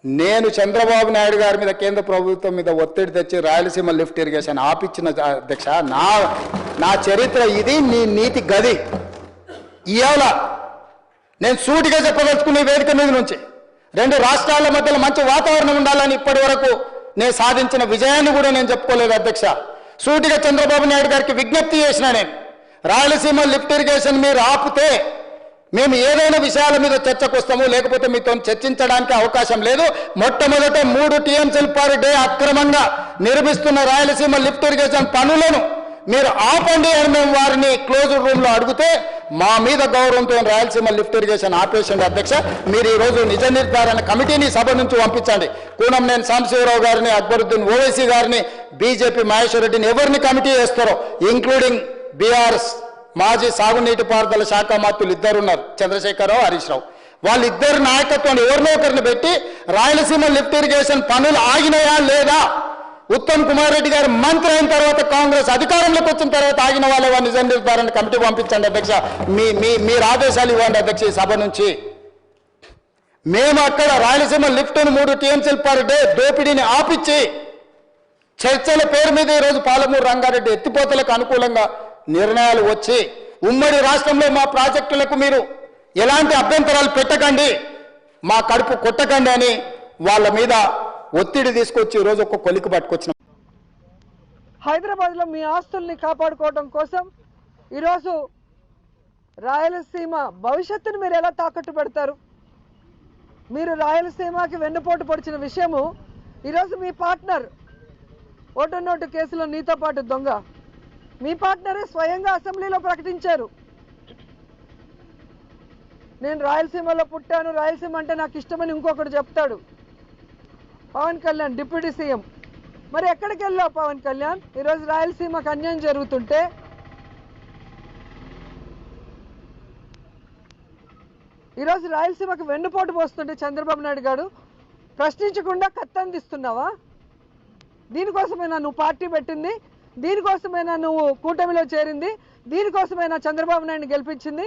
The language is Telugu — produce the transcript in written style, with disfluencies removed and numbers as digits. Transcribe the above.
నేను చంద్రబాబు నాయుడు గారి మీద కేంద్ర ప్రభుత్వం మీద ఒత్తిడి తెచ్చి రాయలసీమ లిఫ్ట్ ఇరిగేషన్ ఆపిచ్చిన అధ్యక్ష నా చరిత్ర ఇది, నీ నీతి గది. ఇవాళ నేను సూటిగా చెప్పదలుచుకునే వేదిక మీద నుంచి 2 రాష్ట్రాల మధ్యలో మంచి వాతావరణం ఉండాలని ఇప్పటి వరకు నేను సాధించిన విజయాన్ని కూడా నేను చెప్పుకోలేదు అధ్యక్ష. సూటిగా చంద్రబాబు నాయుడు గారికి విజ్ఞప్తి చేసిన నేను, రాయలసీమ లిఫ్ట్ ఇరిగేషన్ మీరు ఆపితే మేము ఏదైనా విషయాల మీద చర్చకు వస్తాము, లేకపోతే మీతో చర్చించడానికి అవకాశం లేదు. మొట్టమొదట 3 టీఎంసీలు పర్ డే అక్రమంగా నిర్మిస్తున్న రాయలసీమ లిఫ్ట్ ఇరిగేషన్ పనులను మీరు ఆపండి అని మేము వారిని క్లోజ్డ్ రూమ్లో అడిగితే మా మీద గౌరవంతో రాయలసీమ లిఫ్ట్ ఇరిగేషన్ ఆపేసింది అధ్యక్ష. మీరు ఈరోజు నిజ నిర్ధారణ కమిటీని సభ నుంచి పంపించండి. కూనంనేని సాంబశివరావు గారిని, అక్బరుద్దీన్ ఓవైసీ గారిని, బీజేపీ మహేశ్వర్ రెడ్డిని ఎవరిని కమిటీ వేస్తారో, ఇంక్లూడింగ్ బీఆర్ఎస్ మాజీ సాగునీటి పారుదల శాఖ మంత్రులు 2 ఉన్నారు, చంద్రశేఖరరావు, హరీష్ రావు. వాళ్ళిద్దరు నాయకత్వాన్ని ఎవరినో ఒకరిని పెట్టి రాయలసీమ లిఫ్ట్ ఇరిగేషన్ పనులు ఆగినాయా లేదా, ఉత్తమ్ కుమార్ రెడ్డి గారు మంత్రి అయిన తర్వాత కాంగ్రెస్ అధికారంలోకి వచ్చిన తర్వాత ఆగిన వాళ్ళ నిజ నిర్ధారణ కమిటీ పంపించండి అధ్యక్ష. మీరు ఆదేశాలు ఇవ్వండి అధ్యక్ష. ఈ సభ నుంచి మేము అక్కడ రాయలసీమ లిఫ్ట్ను 3 టీఎంసీలు పర్ డే దోపిడీని ఆపిచ్చి చర్చల పేరు మీద ఈరోజు పాలమూరు రంగారెడ్డి ఎత్తిపోతలకు అనుకూలంగా నిర్ణయాలు వచ్చి ఉమ్మడి రాష్ట్రంలో మా ప్రాజెక్టులకు మీరు ఎలాంటి అభ్యంతరాలు పెట్టకండి, మా కడుపు కొట్టకండి అని వాళ్ళ మీద ఒత్తిడి తీసుకొచ్చి ఈరోజు ఒక కొలికి పట్టుకొచ్చిన. హైదరాబాద్లో మీ ఆస్తుల్ని కాపాడుకోవడం కోసం ఈరోజు రాయలసీమ భవిష్యత్తును మీరు ఎలా తాకట్టు పెడతారు? మీరు రాయలసీమకి వెన్నుపోటు పొడిచిన విషయము ఈరోజు మీ పార్ట్నర్ ఓటు నోటు కేసులో నీతో పాటు దొంగ మీ పార్ట్నరే స్వయంగా అసెంబ్లీలో ప్రకటించారు. నేను రాయలసీమలో పుట్టాను, రాయలసీమ అంటే నాకు ఇష్టమని ఇంకొకటి చెప్తాడు పవన్ కళ్యాణ్, డిప్యూటీ సీఎం. మరి ఎక్కడికి వెళ్ళావు పవన్ కళ్యాణ్? ఈరోజు రాయలసీమకు అన్యాయం జరుగుతుంటే, ఈరోజు రాయలసీమకు వెన్నుపోటు పోస్తుంటే చంద్రబాబు నాయుడు గారు ప్రశ్నించకుండా కత్తందిస్తున్నావా? దీనికోసమైనా నువ్వు పార్టీ పెట్టింది? దీనికోసమైనా నువ్వు కూటమిలో చేరింది? దీనికోసమైనా చంద్రబాబు నాయుడిని గెలిపించింది?